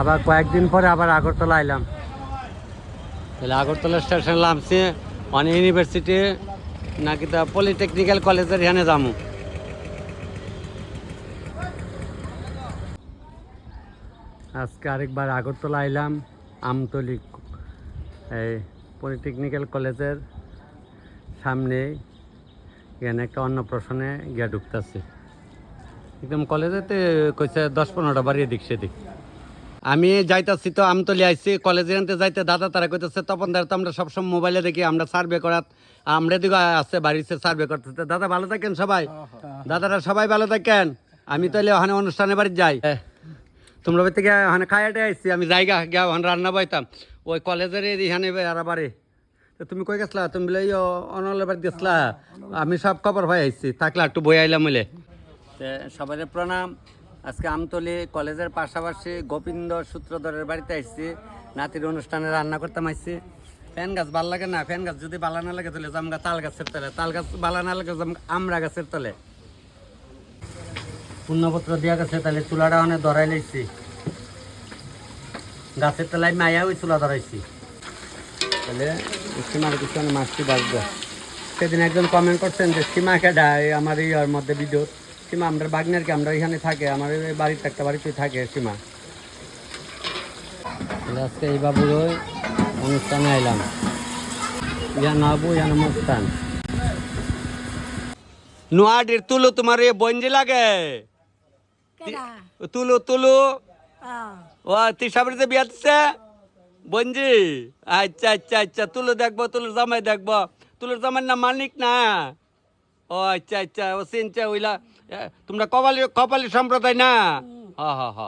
আবার কয়েকদিন পরে আবার আগরতলা আইলাম। তাহলে আগরতলা স্টেশন নামছি, মানে ইউনিভার্সিটি নাকি তা পলিটেকনিক্যাল কলেজের এখানে যাবো। আজকে আরেকবার আগরতলা আইলাম, আমতলি এই পলিটেকনিক্যাল কলেজের সামনে এখানে একটা অন্নপ্রাশনে গিয়া ঢুকতেছি। একদম কলেজেতে কইছে 10-15টা বাড়িয়ে দিক সেদিক। আমি যাইতাছি তো আমতলি আইছি কলেজে আনতে যাইতে, দাদা তারা কইতেছে তপন দার তো আমরা সবসময় মোবাইলে দেখি, আমরা সার্ভে করাত আমরা দিকে আছে বাড়িতে সার্ভে করতেছে। দাদা ভালো থাকেন সবাই, দাদারা সবাই ভালো থাকেন। আমি তাহলে ওখানে অনুষ্ঠানে বাড়ি যাই। তোমরা বাড়ি থেকে ওখানে খাইয়াটে আইসি, আমি জায়গা গিয়া ওখানে রান্না পাইতাম ওই কলেজের এখানে আর বাড়ি। তো তুমি কই গেছলা? তুমি বলে অনলের বাড়ি গেছলা? আমি সব খবর পাই আইসি, থাকলে একটু বই আইলাম বলে। সবাই প্রণাম। আজকে আমতলি কলেজের পাশাপাশি গোবিন্দ সূত্রধরের বাড়িতে আসছি, নাতির অনুষ্ঠানে রান্না করতাম আসছি। ফ্যান গাছ ভাল লাগে না, ফ্যান গাছ যদি বালা না লাগে তাহলে জামগা তাল গাছের তলে, তাল গাছ বালা না লাগে আমরা গাছের তলে। পূর্ণপত্র দিয়া গেছে, তাহলে চুলাটা অনেক ধরাই লাইছি, গাছের তলায় মায়া ওই চুলা ধরাইছি। তাহলে সীমার পিছনে মাছটি বাঁচবে। সেদিন একজন কমেন্ট করছেন যে সীমা খেডা আমার ইয়ার মধ্যে ভিডিও। সীমা আমরা বাগনার কি, আমরা এখানে থাকে, আমার বাড়িতে একটা বাড়িতে থাকে সীমা। আজকে এই বাবুর ওই অনুষ্ঠানে আইলাম, ইয়া নাবু ইয়া অনুষ্ঠান নোয়াডির তুলু। তোমার এ বঞ্জি লাগে তুলু তুলু ও তিসাবের যে বিয়া দিচ্ছে বঞ্জি। আচ্ছা আচ্ছা আচ্ছা, তুলু দেখবো, তুলুর জামাই দেখবো। তুলুর জামাই না মালিক না? ও আচ্ছা আচ্ছা, ও চিনছে ওইলা। তোমরা কপালি সম্প্রদায় না? হ হ হ।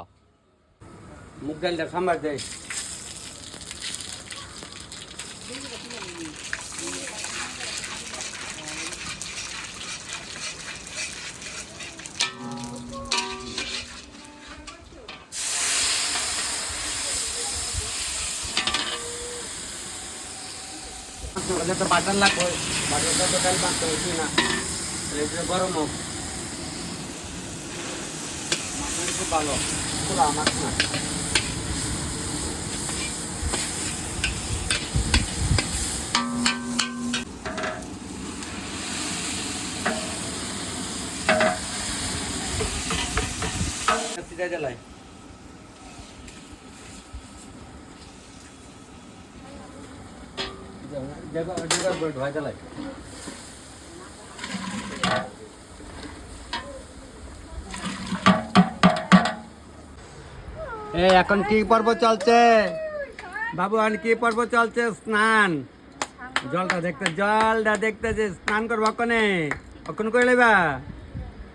মুখ গালটা সাম্বার দেয়। বাটার লাগবে, বাটারটা তো ডাল বাঁধতে হয়েছি না, গরম হোক। খুব ভালো খোলা মাছ না। জ্বালাই জ্বালাই। এখন কি পর্ব চলছে বাবু? এখন কি পর্ব চলছে? স্নান। জলটা দেখতে যে স্নান করবো কনে কখন করে লেবা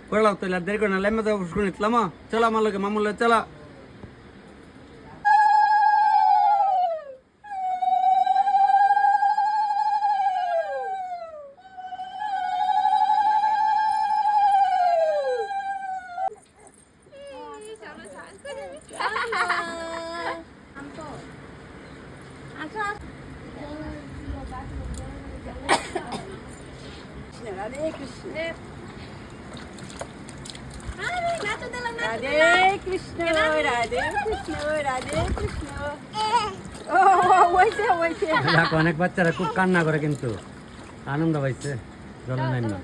করলাম তো দেরি করে না লেমা যাবো শুনিতলাম। চলো আমার লোকে মামুল চলো। রাধে কৃষ্ণ রাধে কৃষ্ণ রাধে কৃষ্ণ। অনেক বাচ্চারা খুব কান্না করে কিন্তু আনন্দ পাইছে জল নাই না।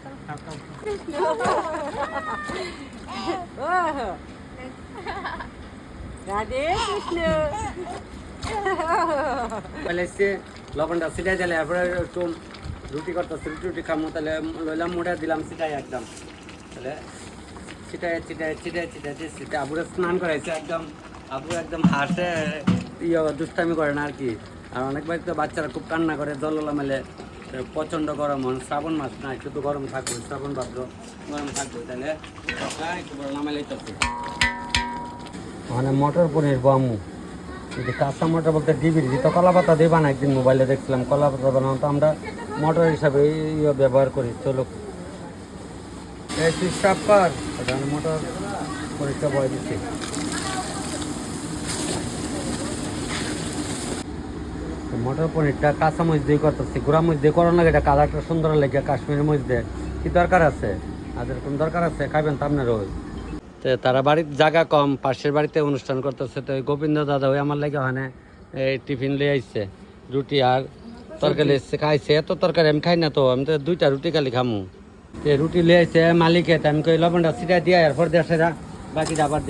রাধে কৃষ্ণ। লবণটা ছিটাই দিলে এরপরে একটু রুটি করতেছে, রুটি খামো, তাহলে লইলাম মোটা দিলাম ছিটাই একদম। তাহলে ছিটাই আবুরে স্নান করাইছে একদম। আবু একদম হাসে, দুষ্টামি করে না আর কি। আর অনেক বাড়িতে বাচ্চারা খুব কান্না করে জল মেলে। প্রচণ্ড গরম, শ্রাবণ মাস না, একটু তো গরম থাকবে, শ্রাবণ ভাদ্র গরম থাকবে। তাহলে একটু বড় নামাইলেইতেছে। মানে মটর পনির বামু, কাঁচা মটর বলতে ডিবির তো কলা পাতা দিয়ে বানাই। একদিন মোবাইলে দেখছিলাম কলা পাতা বানানো, তো আমরা মটর হিসাবে ব্যবহার করি। চলো এই সাফ কর, মোটর পরিষ্কার বয়ে দিচ্ছি। মটর পনিরটা কাঁচা মরিচ দিয়ে করতেছি, গুঁড়া মরিচ দিয়ে করার লাগে, এটা কালারটা সুন্দর লাগে। কাশ্মীরি মরিচ দিয়ে কি দরকার আছে? আদের কোন দরকার আছে? খাবেন তো আপনার ওই। তো তারা বাড়ির জায়গা কম, পাশের বাড়িতে অনুষ্ঠান করতেছে। তো ওই গোবিন্দ দাদা ওই আমার লাগে ওখানে এই টিফিন লিয়ে আইছে, রুটি আর তরকারি এসছে, খাইছে। এত তরকারি আমি খাই না, তো আমি তো 2টা রুটি খালি খামু। তো রুটি লিয়ে আইছে মালিকে, আমি কই লবণটা সিটা দিয়া এরপর দেশে বাকি আবার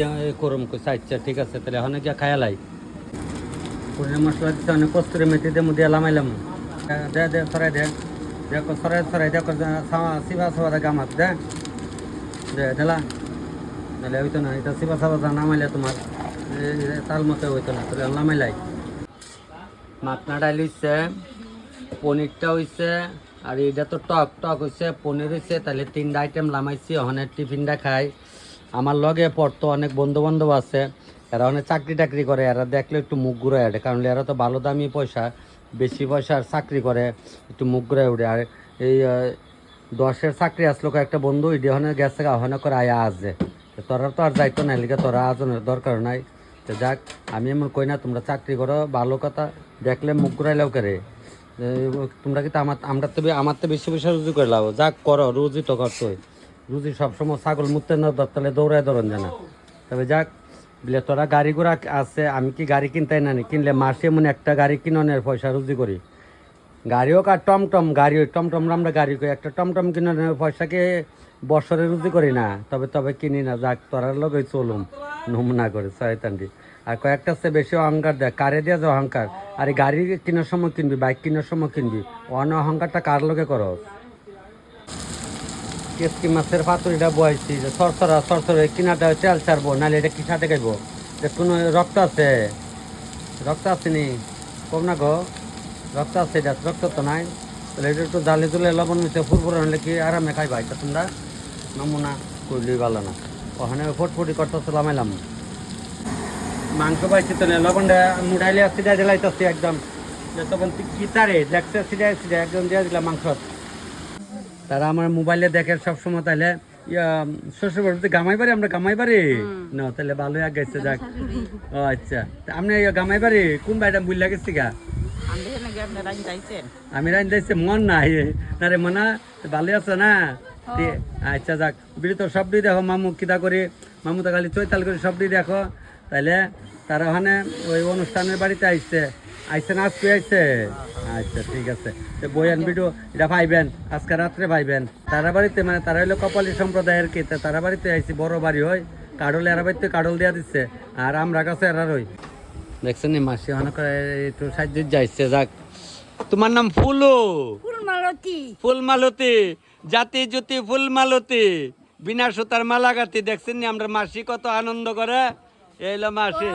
করম কইছে। আচ্ছা ঠিক আছে, তাহলে ওখানে গিয়া খায়ালাই। পুরো মশলা দিতে অনেক কস্তুরি মেথি দিয়ে মুদিয়া লামাইলাম। দে দে সরাই দে, দেখো সরাই দেখো সিবা সাবা গামাত দে দে ঢেলা, তাহলে হইতো না। এটা সিবা সাবা নামাইলে তোমার তাল মতো হইতো না, তাহলে নামাইলাই। মাখনা ডাইল হইছে, পনিরটা হইছে, আর এটা তো টক টক হইছে, পনির হইছে। তাহলে 3টা আইটেম লামাইছি। ওখানে টিফিনটা খাই। আমার লগে পড়তো অনেক বন্ধু বান্ধব আছে, এরা অনেক চাকরি টাকরি করে। এরা দেখলে একটু মুখ ঘুরে ওঠে, কারণ এরা তো ভালো দামি পয়সা, বেশি পয়সার চাকরি করে, একটু মুখ ঘুরে ওঠে। আর এই 10-এর চাকরি আসলো একটা বন্ধু, ইডি ওখানে গেছে ওখানে করে আয়া আসে। তোরা তো আর যাইতো না, লিখে তোরা আজনের দরকার নাই। তো যাক, আমি এমন কই না, তোমরা চাকরি করো ভালো কথা, দেখলে মুখ ঘুরাইলেও করে। তোমরা কিন্তু আমার তো বেশি পয়সা রুজি করে লাও, যাক করো, রুজি তো করতোই। রুজি সবসময় ছাগল মুততে না ধরতে দৌড়ায় ধরন জানা। তবে যাক বলে তোরা গাড়ি ঘোড়া আছে, আমি কি গাড়ি কিনতাই না, কিনলে মাসে এমন একটা গাড়ি কিনের পয়সা রুজি করি। গাড়ি হোক আর টমটম, গাড়ি ওই টমটম আমরা গাড়ি করি, একটা টমটম কিনের পয়সাকে বছরে রুজি করি না। তবে কিনি না, যাক তোরার লোক চলুম নমুনা করে শয়তানটি। আর কয়েকটা সে বেশি অহংকার দেয়, কারে দিয়ে যে অহংকার। আর এই গাড়ি কেনার সময় কিনবি, বাইক কেনার সময় কিনবি, অন অহংকারটা কার লোকে করো। কেসকি মাছের পাতুরিটা বয়সি সরসরা কিনাটা তেল ছাড়বো, নাহলে এটা কি সাথে খাইবো? কোনো রক্ত আছে? রক্ত আসেনি কম না গো, রক্ত আছে, এটা রক্ত তো নাই। তাহলে এটা একটু জালে তুলে লবণ মিশে ফুরফুর হলে কি আরামে খাইবা। এটা তোমরা নমুনা করলেই ভালো না। ওখানে ফটফটি করতে লামাইলাম। মাংস পাইছি তো না, লবণটা মুড়াইলে সিডাই দিলাইতেছি একদম। তখন কি তারে দেখছে সিডাই একদম দিয়ে দিলাম মাংস। তারা আমার মোবাইলে দেখে সবসময়, তাহলে শ্বশুর বাড়িতে গামাই বাড়ি, আমরা গামাই বাড়ি না, তাহলে ভালোই আগে গেছে। যাক, ও আচ্ছা, আপনি গামাই বাড়ি কোন বাড়িটা বুঝলা গেছি গা? আমি রাইন যাইছে মন নাই না রে, মনা ভালো আছে না? আচ্ছা যাক, বিড়ি তো সবটি দেখো, মামু কিতা করি, মামু তো খালি চৈতাল করে সবটি দেখো। তাইলে তারা ওখানে ওই অনুষ্ঠানের বাড়িতে আইসে না, আজকে আইসে। আচ্ছা ঠিক আছে, বইয়ান ভিডিও এটা পাইবেন আজকে রাত্রে পাইবেন। তারা বাড়িতে মানে তারা হইলো কপালী সম্প্রদায়ের কি, তারা বাড়িতে আইসি, বড় বাড়ি হয়, কাডল এরা বাড়িতে কাডল দিয়া দিচ্ছে, আর আমরা কাছে এরা রই। দেখছেন নি মাসি অনেক একটু সাহায্য যাইছে। যাক, তোমার নাম ফুলমালতী। ফুলমালতী, জাতি জ্যোতি ফুলমালতী, বিনা সুতার মালা গাতি। দেখছেন নি আমরা মাসি কত আনন্দ করে। এইলো মাসি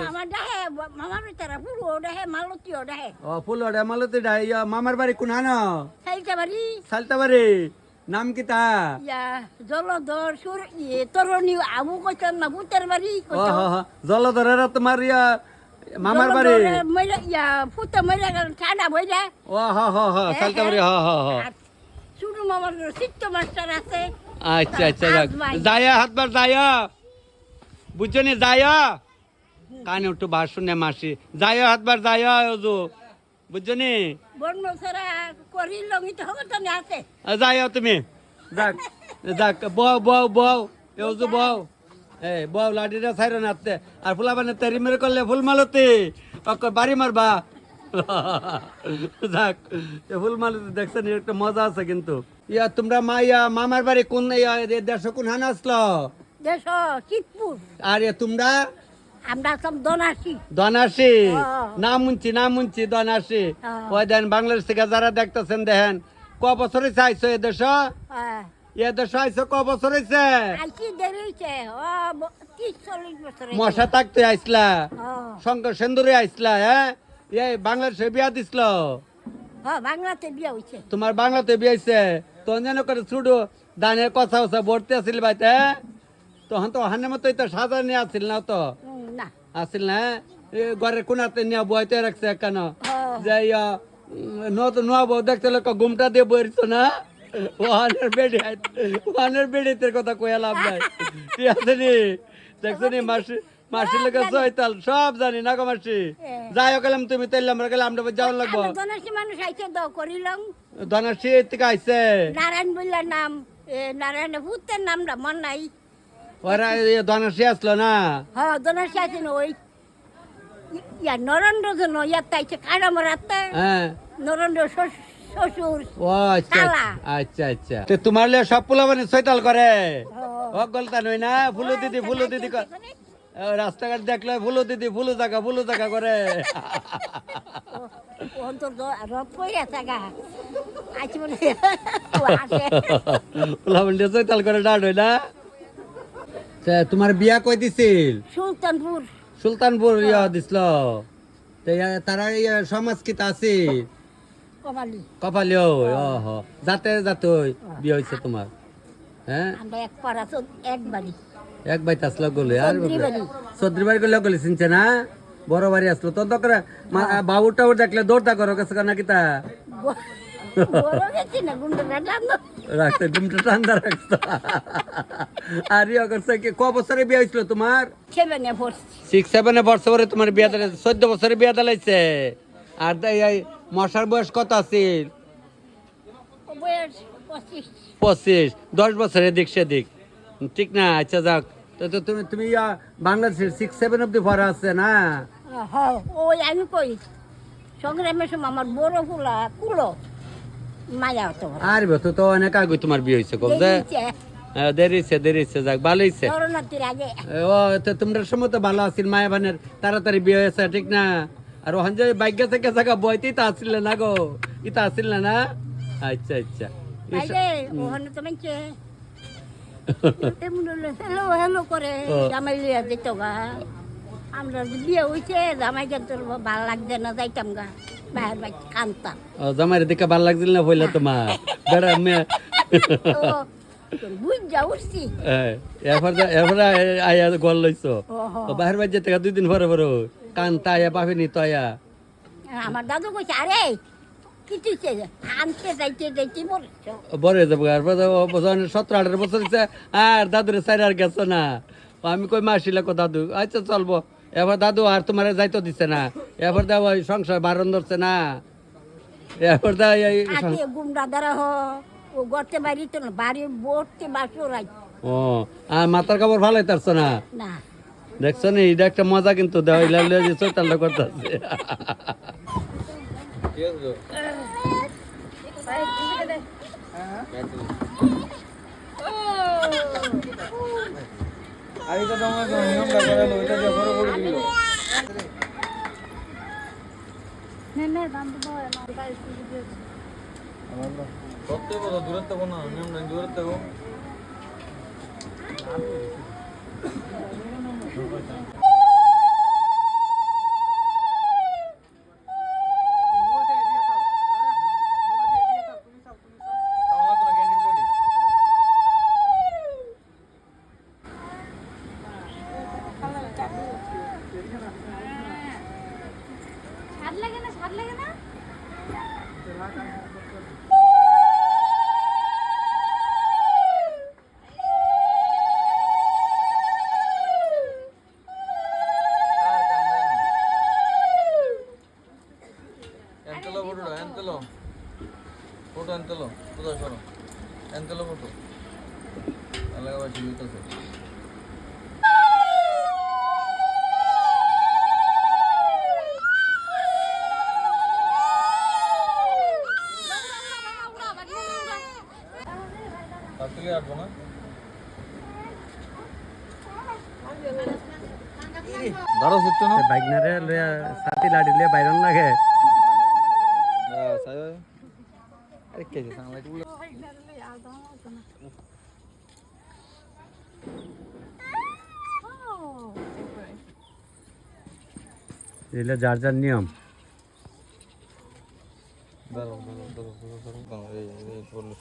ও ফুল ওটা মালতী ডাই মামার বাড়ি কোন হানো? সালতাবাড়ি। নাম কি তা? জলধর তরণী আবু কইতাম না ভূতের বাড়ি। জলধরের তোমার মামার বাড়ি ফুটা মরে গেল ঠান্ডা বই যায়। ও সালতাবাড়ি। শুরু মামার চিত্ত মাস্টার আছে। আচ্ছা আচ্ছা, যায়া হাতবার যায়া, বুঝছো নি, যায়া কানে একটু বার শুনে মাসি, যায়া হাতবার যায়া বুঝছো নি, যাইও তুমি। যাক যাক, বউ বউ বউ এজু বউ, বউ লাঠিটা ছাইরো নাচতে। আর ফুলা বানে তেরি মেরে করলে ফুলমালতী বাড়ি মারবা। যাক, ফুল মালতী দেখছেন একটা মজা আছে কিন্তু। তোমরা মামার বাড়ি কোন দেশ, কোন হান আসলো? দেশ চিতপুর। আর তোমরা? আমরা সব দনাসি। দনাসি, নাম শুনছি দনাসি। ওই দেন বাংলাদেশ থেকে যারা দেখতেছেন, দেখেন ক বছর হয়েছে আইসো এ দেশ? এ দেশ আইসো ক বছর হয়েছে? মশা থাকতে আইসলা, শঙ্কর সেন্দুরে আইসলা। হ্যাঁ, এই বাংলাদেশে বিয়া দিছিল? বাংলাতে বিয়া হইছে। তোমার বাংলাতে বিয়া হইছে? তখন যেন করে ছুডো দানের কথা ভর্তি আছিল বাইতে, তখন তো হানের মতো তো সাজানি আসছিল না, তো আসছিল না? ঘরের কোনাতে নিয়ে বইতে রাখছে কেন? যে নোয়া বউ দেখতে লোক ঘুমটা দিয়ে বইছ না, ওয়ানের বেড়িতে কথা কয়ে লাভ নাই। ঠিক আছে নি? দেখছো নি মাসির লোকের চৈতাল সব জানি না গো মাসি। যাই গেলাম তুমি তাইলে আমরা গেলাম, আমরা যাওয়ার লাগবো। ধনাসী মানুষ আইছে দ করিলাম। ধনাসী থেকে আইছে? নারায়ণ বললার নাম, নারায়ণ ভূতের নামটা মন নাই। ওরা ধনাশি আসলো না হ্যাঁ দোনার সাথে ওই ইয়া নরেন্দ্র জন ইয়া তাইছে কারাম রাতে হ্যাঁ নরেন্দ্র শ্বশুর ও আচ্ছা শালা। আচ্ছা আচ্ছা তো তোমার লিয়ে সব পোলা মানে সৈতাল করে হ্যাঁ। ও গলতা নই না ফুলু দিদি রাস্তাঘাট দেখলে ফুলু জায়গা করে অন্তর রথ পইরা থাকা আজ বলে আসে পোলা মানে সৈতাল করে ডাট হই না তা তোমার বিয়া কই দিছিল সুলতানপুর সুলতানপুর ইয়া দিছিল তো তারা সমাজ কি আছে কমালি কপালি ওহ যাতে বিয়ে হয়েছে তোমার হ্যাঁ আমরা এক পাড়া তো এক বাড়ি এক বাইতে আসলো গলে আর চৌধুরী বাড়ি। চৌধুরী বাড়ি গলে গলে চিনছে না বড় বাড়ি আসলো তোর দরকার বাবু টাবু দেখলে দৌড়টা করো কাছে না কিতা বড় গেছি না গুন্ডা রাখলাম রাখতে ঘুমটা ঠান্ডা রাখতো আর ইয়ে করছে কি ক বছরে বিয়ে হয়েছিল তোমার সেভেনে পড়ছি 6-7 বছরে তোমার বিয়ে দিলে 14 বছরে বিয়ে দিলাইছে আর এই মশার বয়স কত আছিল বয়স 25 25 10 বছরের দিক সেদিক ঠিক না আচ্ছা যাক তো তুমি বাংলাদেশের 6-7 অব্দি পড়া আছে না হ্যাঁ ওই আমি কই সংগ্রামের সময় আমার বড় ফুলা কুলো মায়া হতো আর তো অনেক আগে তোমার বিয়ে হয়েছে কব যে দেরিছে যাক ভালো হয়েছে করোনার আগে ও তো তোমরা সময় তো ভালো আছিল মায়া বানের তাড়াতাড়ি বিয়ে হয়েছে ঠিক না আর ওখান যে বাইক থেকে জায়গা বইতেই তো আসছিল না গো ইতা আসছিল না আচ্ছা আচ্ছা আইলে ওখানে তো মানছে এমন হ্যালো হ্যালো করে জামাই লিয়া দিত গা আমরা যে বিয়ে হয়েছে জামাই গেছে ভালো লাগছে না যাইতাম গা বাইর বাইর কানতাম ও জামাইরে দেখে ভালো লাগছিল না বললে তোমার বেড়া মেয়ে বুঝ যা উঠছি এরপরে আয়া গল লইছো ওহো। তো বাহির বাজে থেকে 2 দিন পরে কান্তা আয়া পাবিনি তো আয়া আমার দাদু কইছে আরে কি তুইছে আনতে যাইতে বলছো বড় হয়ে যাবো আর 17-18 বছর হয়েছে আর দাদুরে সাইড আর গেছো না আমি কই মাসিলে কো দাদু আচ্ছা চলবো এবার দাদু আর তোমার যাইতো দিছে না এবার দাও ওই সংসার বারণ ধরছে না এবার দা আজকে গুমরা দ্বারা ও গর্তে বাড়ি তো না বাড়ি ভর্তি বাসুরাই ও আর মাথার কাপড় ভালো হইতারছো না না দেখছো নি এটা একটা মজা কিন্তু দেওয়া যে চৈতাল্য করতেছে দূরত্ব কোনো নিয়ম নাই দূরত্ব স্বাদ লাগে না ఎంతలో ఫోటో ఫోటో ఎంతలో చూద్దా చూడు ఎంతలో ఫోటో అలాగే వచ్చి మీతో పక్కలే ఆడుకోనా ধরো সুত্তো না বাইক না রে সাথী লাড়ি লিয়ে বাইরন লাগে আরে কে যে সাংলা গুলো এগুলো যার যার নিয়ম ধরো এই বললো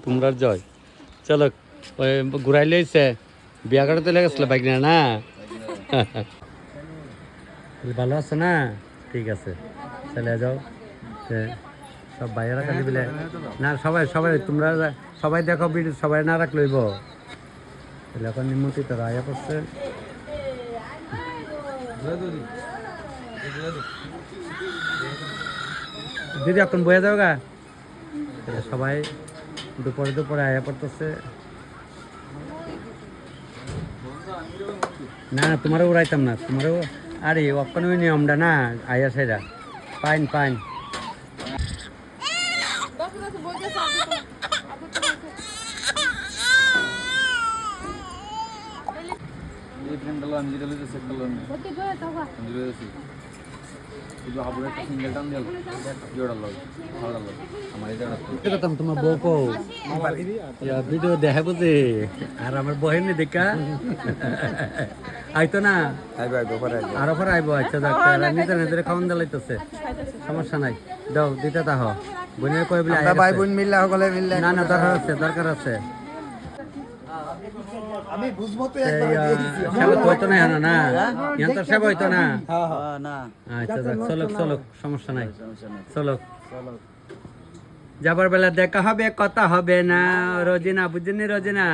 তোমরা জয় চলো ওই ঘুরাই লইছে বিয়া করতে লেগেছিল বাইক না ভালো আছো না ঠিক আছে চলে যাও সব বাইরে খালি বলে না সবাই তোমরা সবাই দেখো ভিডিও সবাই না রাখ লইব তাহলে এখন নিমন্ত্রিত আয়া পড়ছে দিদি এখন বয়ে যাও গা তাহলে সবাই দুপুরে আয়া পড়তেছে না না তোমারও উড়াইতাম না তোমারও আরে অক্ষণ ওই নিয়মটা না আয়া সেরা পাইন পাইন এই ফ্রেমটা আমি যেটা লইতে সেট করলাম ওকে জয় তাওয়া আমি লইতেছি শুধু আবুর একটা সিঙ্গেল টান দিল জোড়া লগ ভালো লগ আমার এটা দেখতাম তোমার বউ কো ভিডিও দেখাবো যে আর আমার বহেন দেখা আইতো না আরো পরে আইবো আচ্ছা ডাক্তার নিজের নিজের খাওয়ান দিলাইতেছে সমস্যা নাই দাও দিতে তাহ বোনের কই বলে ভাই বোন মিললে সকলে মিললে না না দরকার আছে আমি বুঝবো তো সেবা তো হইতো না না ইয়ান্তর সেবা হইতো না না আচ্ছা যাক চলো সমস্যা নাই চলো যাবার বেলা দেখা হবে কথা হবে না রোজিনা বুঝিনি রোজিনা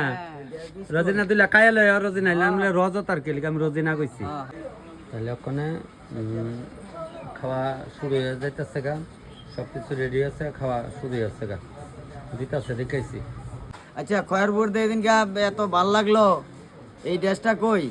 তুই লেখাই লয় রোজিনা আমি রজ তার কেলি আমি রোজিনা কইছি তাহলে ওখানে খাওয়া শুরু হয়ে যাইতেছে গা সবকিছু রেডি আছে খাওয়া শুরু হয়েছে গা দিতেছে দেখাইছি আচ্ছা খয়ের বোর্ড দিয়ে দিন গা এত ভাল লাগলো এই ড্রেসটা কই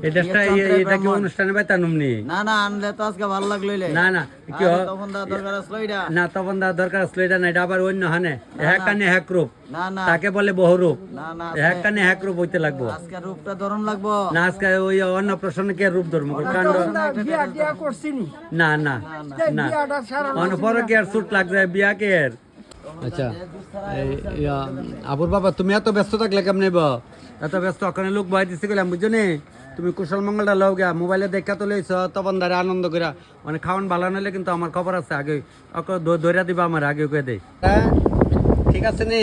এই ড্রেসটা এটা কি অনুষ্ঠানে বাইতা নুমনি না না আনলে তো আজকে ভাল লাগলো না না কি তখন দা দরকার আসলো এটা না তখন দা দরকার আসলো এটা না এটা আবার অন্য হানে এক কানে এক রূপ না না তাকে বলে বহুরূপ না না এক কানে এক রূপ হইতে লাগবো আজকে রূপটা ধরন লাগবো না আজকে ওই অন্য প্রশ্নকে রূপ ধর্ম কাণ্ড না না না অন্য পরে কি আর সুট লাগবে বিয়া কে আচ্ছা আবুর বাবা তুমি এত ব্যস্ত থাকলে কেমন এত ব্যস্ত ওখানে লোক বয় দিচ্ছে গেলাম বুঝছো নি তুমি কুশল মঙ্গলটা লও গা মোবাইলে দেখা তো লইছ তখন দ্বারা আনন্দ করে মানে খাওয়ান ভালো নিলে কিন্তু আমার খবর আছে আগে ধৈর্য দিবা আমার আগে কয়ে দেয় ঠিক আছে নি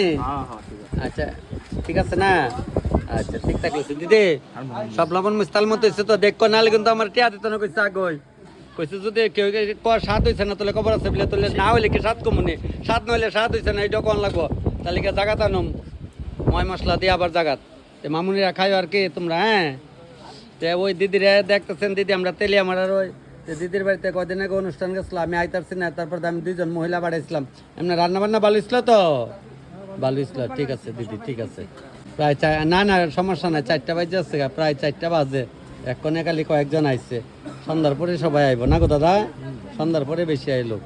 আচ্ছা ঠিক আছে না আচ্ছা ঠিক থাকলে দিদি সব লবণ মিস্তাল মতো হয়েছে তো দেখো নাহলে কিন্তু আমার টিয়া দিত না কইছে আগে কইছে যদি কেউ স্বাদ হয়েছে না তাহলে খবর আছে বলে তাহলে না হইলে কি স্বাদ কমুনি স্বাদ নইলে স্বাদ হয়েছে না এইটা কোন লাগবো তাহলে কি জাগাত আনুম ময় মশলা দিয়ে আবার জাগাত মামুনিরা খাই আর কি তোমরা হ্যাঁ ওই দিদিরা দেখতেছেন দিদি আমরা তেলি আমার আর ওই দিদির বাড়িতে কদিন আগে অনুষ্ঠান গেছিলাম আমি আইতারছি না তারপর আমি 2 জন মহিলা বাড়াইছিলাম এমনি রান্না বান্না ভালো ছিল তো ভালো ছিল ঠিক আছে দিদি ঠিক আছে প্রায় না না সমস্যা নাই 4টা বাজে যাচ্ছে প্রায় 4টা বাজে এক্ষণে খালি কয়েকজন আইছে সন্ধ্যার পরে সবাই আইব না গো দাদা সন্ধ্যার পরে বেশি আইলো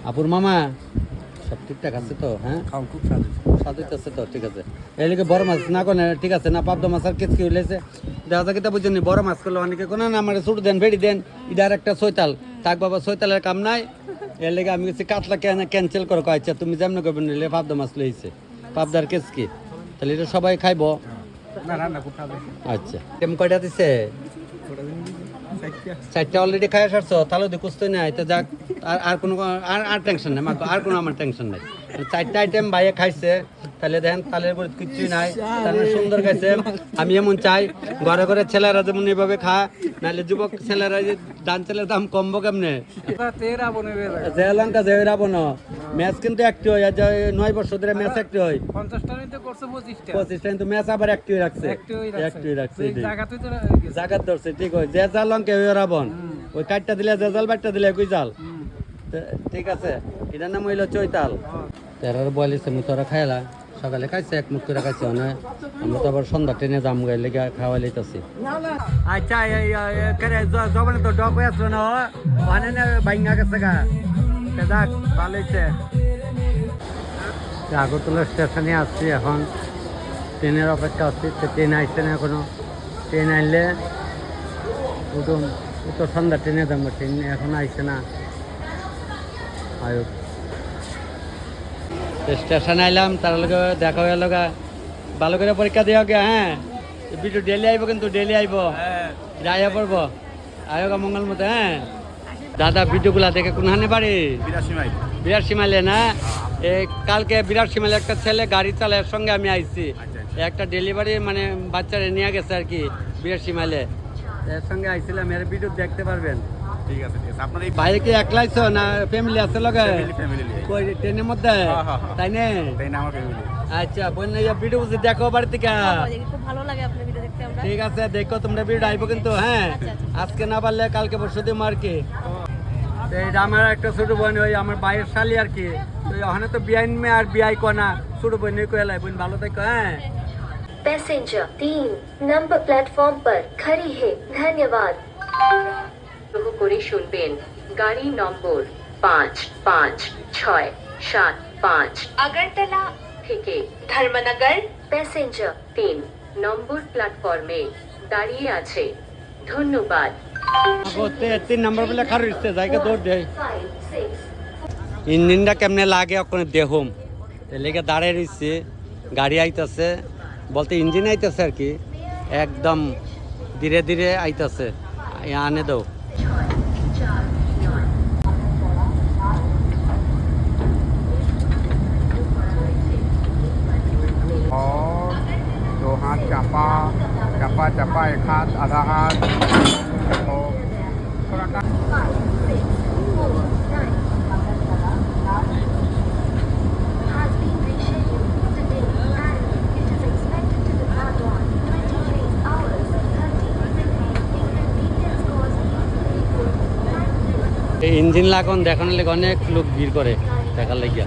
আপুর মামা সব ঠিকঠাক আছে তো হ্যাঁ খুব স্বাদ হইতেছে তো ঠিক আছে এদিকে বড় মাছ না কোনে ঠিক আছে না পাবদা মাছ আর কেচকি হইলেছে দেখা যাক এটা বুঝছেন বড় মাছ করলে অনেকে কোনো না আমার ছোট দেন ভেড়ি দেন ইদার একটা সৈতাল থাক বাবা সৈতালের কাম নাই এর লেগে আমি কিছু কাতলা ক্যান্সেল করে আচ্ছা তুমি যেমন করবেন নিলে পাবদা মাছ লইছে পাবদার কেচকি তাহলে এটা সবাই খাইবো আচ্ছা কেমন কয়টা দিছে 4টা অলরেডি খাই সারছো তাহলে দি কুস্ত নাই তো যাক আর কোনো আর টেনশন নাই আর কোনো আমার টেনশন নাই 4টা আইটেম ভাইয়ে খাইছে তাহলে দেখেন তালের উপর কিছুই নাই তাহলে সুন্দর খাইছে আমি এমন চাই ঘরে ঘরে ছেলেরা যেমন এইভাবে খা নাহলে যুবক ছেলেরা যে ডান ছেলের দাম কমবো কেমনে যে লঙ্কা যে রাবণ ম্যাচ কিন্তু একটি হয় 9 বছর ধরে ম্যাচ একটি হয় 25টা কিন্তু ম্যাচ আবার একটি রাখছে একটি রাখছে জায়গা ধরছে ঠিক হয় যে যা লঙ্কা ওই রাবণ ওই কাঠটা দিলে যে জাল বাটটা দিলে কই জাল ঠিক আছে এটার নাম হইলো চৈতাল তেরার বলিছে মু তোরা খাইলা সকালে খাইছে এক মুখ করে খাইছে না আমরা তো আবার সন্ধ্যা ট্রেনে দাম গাইলে খাওয়া লইতেছি আচ্ছা জবানে তো ডক হয়ে আসলো না ওখানে না ভাঙ্গা গেছে গা যাক ভালো হয়েছে আগরতলা স্টেশনে আসছি এখন ট্রেনের অপেক্ষা আসছি ট্রেন আসছে না এখনো ট্রেন আনলে উঠুন তো সন্ধ্যা ট্রেনে যাবো ট্রেন এখন আসছে না আয়ুক স্টেশন আইলাম তার লগে দেখা হয়ে লগা ভালো করে পরীক্ষা দেওয়া গে হ্যাঁ ভিডিও ডেলি আইব কিন্তু ডেলি আইব যাইয়া পড়বো আয়োগা মঙ্গল মতো হ্যাঁ দাদা ভিডিওগুলা দেখে কোনখানে বাড়ি 82 মাইলে না কালকে 82 মাইলে একটা ছেলে গাড়ি চালার সঙ্গে আমি আইছি একটা ডেলিভারি মানে বাচ্চারা নিয়ে গেছে আর কি 82 মাইলে এর সঙ্গে আইছিলাম এর ভিডিও দেখতে পারবেন ঠিক আছে আপনার এই বাইরে কি একলাইছো না ফ্যামিলি আছে লগে ফ্যামিলি কই ট্রেনের মধ্যে তাই না আমার ফ্যামিলি আচ্ছা বোন ভিডিও দেখো বাড়ি থেকে খুব ভালো লাগে আপনার ভিডিও দেখতে আমরা ঠিক আছে দেখো তোমরা ভিডিও আইবো কিন্তু হ্যাঁ আজকে না পারলে কালকে পরশু দিন আর কি এইটা আমার একটা ছোট বোন ওই আমার বাইরের শালি আর কি ওখানে তো বিআইন মে আর বিআই কোনা ছোট বোন কয়ে লাই বোন ভালো থেকো হ্যাঁ पैसेंजर 3 नंबर प्लेटफॉर्म पर खड़ी है धन्यवाद। অনুগ্রহ করে শুনবেন গাড়ি নম্বর 556775 আগরতলা থেকে ধর্মনগর প্যাসেঞ্জার 3 নম্বর প্ল্যাটফর্মে দাঁড়িয়ে আছে ধন্যবাদ। 3 নম্বর বলে খারু ইচ্ছে জায়গা দৌড় দেয় 5 6 ইঞ্জিনটা কেমনে লাগে ওখানে দেখুম এলাকা দাঁড়িয়ে রয়েছে গাড়ি আইতাছে বলতে ইঞ্জিন আইতাছে আর কি একদম ধীরে ধীরে আইতাছে আনে দাও और 2 हाथ चापा चापा चापा 1 हाथ आधा हाथ तो थोड़ा का 5 6 ইঞ্জিন লাগান দেখানোর লেগে অনেক লোক ভিড় করে দেখার লাগিয়া